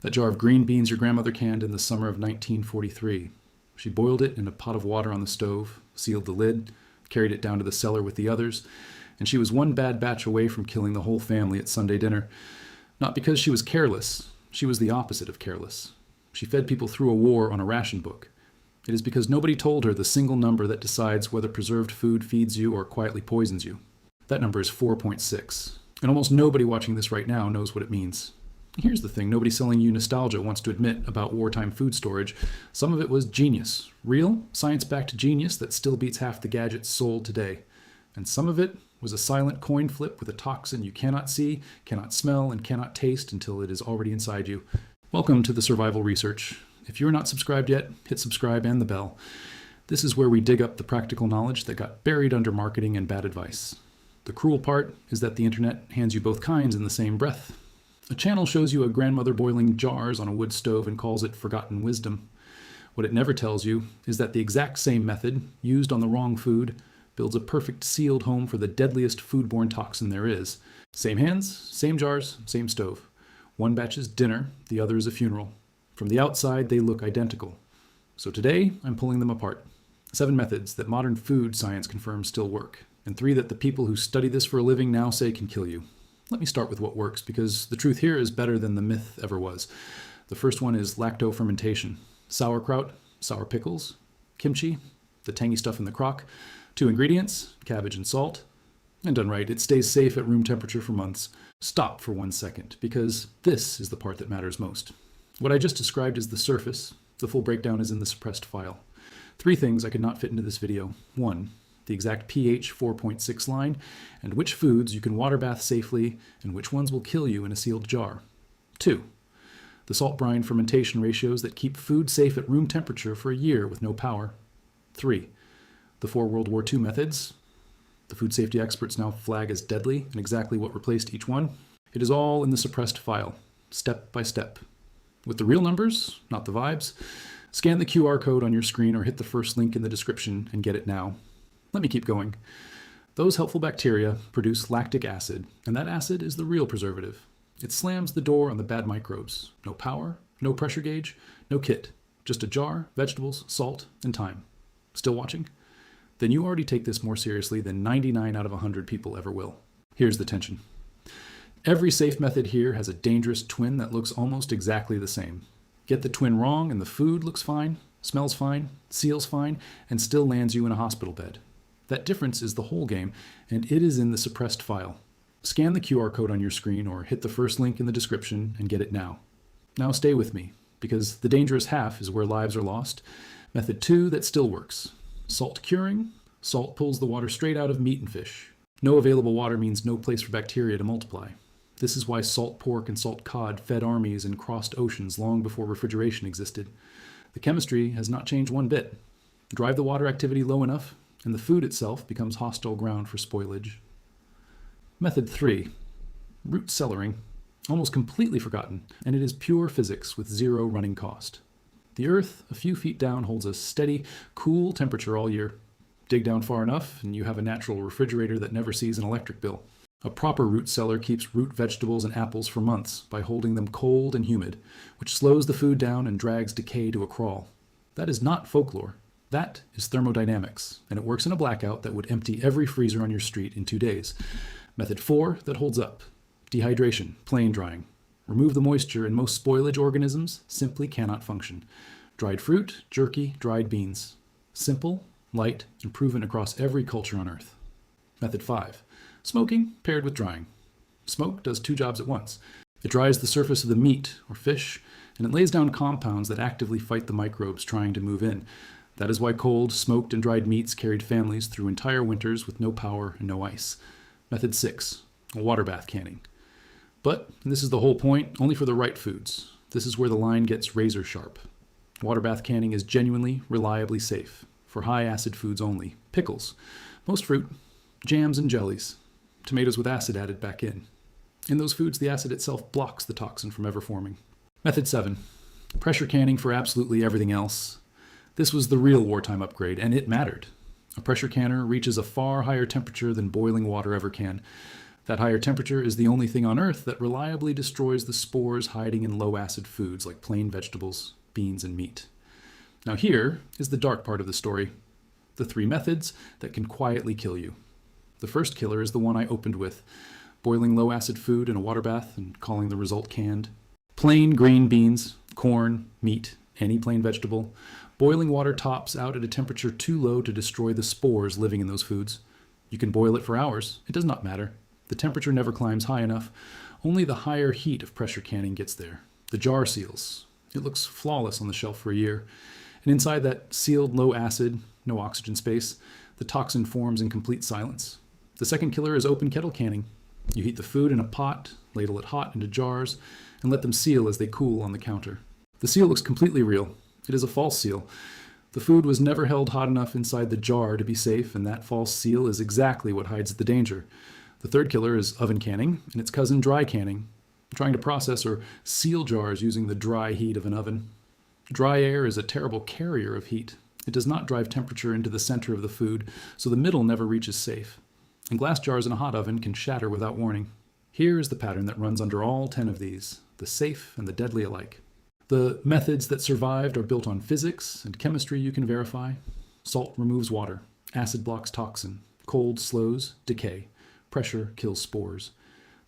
That jar of green beans your grandmother canned in the summer of 1943. She boiled it in a pot of water on the stove, sealed the lid, carried it down to the cellar with the others, and she was one bad batch away from killing the whole family at Sunday dinner. Not because she was careless, she was the opposite of careless. She fed people through a war on a ration book. It is because nobody told her the single number that decides whether preserved food feeds you or quietly poisons you. That number is 4.6, and almost nobody watching this right now knows what it means. Here's the thing nobody selling you nostalgia wants to admit about wartime food storage. Some of it was genius. Real, science-backed genius that still beats half the gadgets sold today. And some of it was a silent coin flip with a toxin you cannot see, cannot smell, and cannot taste until it is already inside you. Welcome to the Survival Research. If you're not subscribed yet, hit subscribe and the bell. This is where we dig up the practical knowledge that got buried under marketing and bad advice. The cruel part is that the internet hands you both kinds in the same breath. A channel shows you a grandmother boiling jars on a wood stove and calls it forgotten wisdom. What it never tells you is that the exact same method, used on the wrong food, builds a perfect sealed home for the deadliest foodborne toxin there is. Same hands, same jars, same stove. One batch is dinner, the other is a funeral. From the outside, they look identical. So today, I'm pulling them apart. 7 methods that modern food science confirms still work, and 3 that the people who study this for a living now say can kill you. Let me start with what works, because the truth here is better than the myth ever was. The first one is lacto-fermentation. Sauerkraut, sour pickles, kimchi, the tangy stuff in the crock, 2 ingredients, cabbage and salt. And done right, it stays safe at room temperature for months. Stop for 1 second, because this is the part that matters most. What I just described is the surface. The full breakdown is in the suppressed file. 3 things I could not fit into this video. 1, the exact pH 4.6 line, and which foods you can water bath safely and which ones will kill you in a sealed jar. 2, the salt brine fermentation ratios that keep food safe at room temperature for a year with no power. 3, the 4 World War II methods. The food safety experts now flag as deadly, and exactly what replaced each one. It is all in the suppressed file, step by step. With the real numbers, not the vibes, scan the QR code on your screen or hit the first link in the description and get it now. Let me keep going. Those helpful bacteria produce lactic acid, and that acid is the real preservative. It slams the door on the bad microbes. No power, no pressure gauge, no kit. Just a jar, vegetables, salt, and time. Still watching? Then you already take this more seriously than 99 out of 100 people ever will. Here's the tension. Every safe method here has a dangerous twin that looks almost exactly the same. Get the twin wrong and the food looks fine, smells fine, seals fine, and still lands you in a hospital bed. That difference is the whole game, and it is in the suppressed file. Scan the QR code on your screen or hit the first link in the description and get it now. Now stay with me, because the dangerous half is where lives are lost. Method 2 that still works. Salt curing. Salt pulls the water straight out of meat and fish. No available water means no place for bacteria to multiply. This is why salt pork and salt cod fed armies and crossed oceans long before refrigeration existed. The chemistry has not changed one bit. Drive the water activity low enough, and the food itself becomes hostile ground for spoilage. Method 3, root cellaring, almost completely forgotten, and it is pure physics with 0 running cost. The earth, a few feet down, holds a steady, cool temperature all year. Dig down far enough, and you have a natural refrigerator that never sees an electric bill. A proper root cellar keeps root vegetables and apples for months by holding them cold and humid, which slows the food down and drags decay to a crawl. That is not folklore. That is thermodynamics, and it works in a blackout that would empty every freezer on your street in 2 days. Method 4 that holds up. Dehydration, plain drying. Remove the moisture and most spoilage organisms simply cannot function. Dried fruit, jerky, dried beans. Simple, light, and proven across every culture on Earth. Method 5. Smoking paired with drying. Smoke does 2 jobs at once. It dries the surface of the meat or fish, and it lays down compounds that actively fight the microbes trying to move in. That is why cold, smoked, and dried meats carried families through entire winters with no power and no ice. Method 6. Water bath canning. But, and this is the whole point, only for the right foods. This is where the line gets razor sharp. Water bath canning is genuinely, reliably safe. For high acid foods only. Pickles. Most fruit. Jams and jellies. Tomatoes with acid added back in. In those foods, the acid itself blocks the toxin from ever forming. Method 7. Pressure canning for absolutely everything else. This was the real wartime upgrade, and it mattered. A pressure canner reaches a far higher temperature than boiling water ever can. That higher temperature is the only thing on Earth that reliably destroys the spores hiding in low-acid foods like plain vegetables, beans, and meat. Now here is the dark part of the story. The 3 methods that can quietly kill you. The first killer is the one I opened with, boiling low-acid food in a water bath and calling the result canned. Plain green beans, corn, meat, any plain vegetable. Boiling water tops out at a temperature too low to destroy the spores living in those foods. You can boil it for hours. It does not matter. The temperature never climbs high enough. Only the higher heat of pressure canning gets there. The jar seals. It looks flawless on the shelf for a year. And inside that sealed low acid, no oxygen space, the toxin forms in complete silence. The second killer is open kettle canning. You heat the food in a pot, ladle it hot into jars, and let them seal as they cool on the counter. The seal looks completely real. It is a false seal. The food was never held hot enough inside the jar to be safe, and that false seal is exactly what hides the danger. The third killer is oven canning, and its cousin dry canning, trying to process or seal jars using the dry heat of an oven. Dry air is a terrible carrier of heat. It does not drive temperature into the center of the food, so the middle never reaches safe. And glass jars in a hot oven can shatter without warning. Here is the pattern that runs under all 10 of these, the safe and the deadly alike. The methods that survived are built on physics and chemistry you can verify. Salt removes water. Acid blocks toxin. Cold slows decay. Pressure kills spores.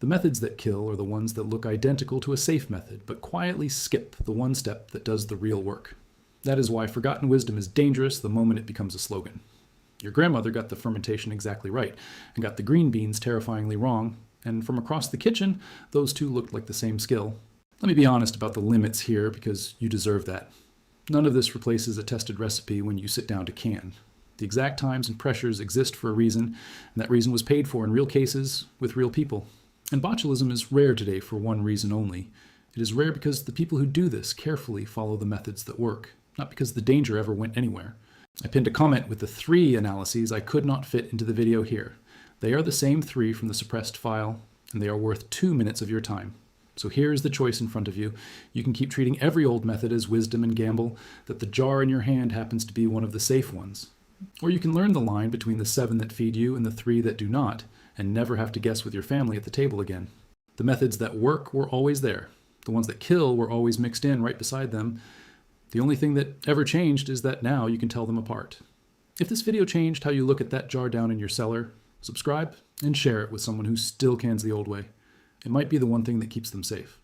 The methods that kill are the ones that look identical to a safe method, but quietly skip the one step that does the real work. That is why forgotten wisdom is dangerous the moment it becomes a slogan. Your grandmother got the fermentation exactly right, and got the green beans terrifyingly wrong, and from across the kitchen, those two looked like the same skill. Let me be honest about the limits here, because you deserve that. None of this replaces a tested recipe when you sit down to can. The exact times and pressures exist for a reason, and that reason was paid for in real cases with real people. And botulism is rare today for one reason only. It is rare because the people who do this carefully follow the methods that work, not because the danger ever went anywhere. I pinned a comment with the 3 analyses I could not fit into the video here. They are the same 3 from the suppressed file, and they are worth 2 minutes of your time. So here is the choice in front of you. You can keep treating every old method as wisdom and gamble that the jar in your hand happens to be one of the safe ones. Or you can learn the line between the 7 that feed you and the 3 that do not, and never have to guess with your family at the table again. The methods that work were always there. The ones that kill were always mixed in right beside them. The only thing that ever changed is that now you can tell them apart. If this video changed how you look at that jar down in your cellar, subscribe and share it with someone who still cans the old way. It might be the one thing that keeps them safe.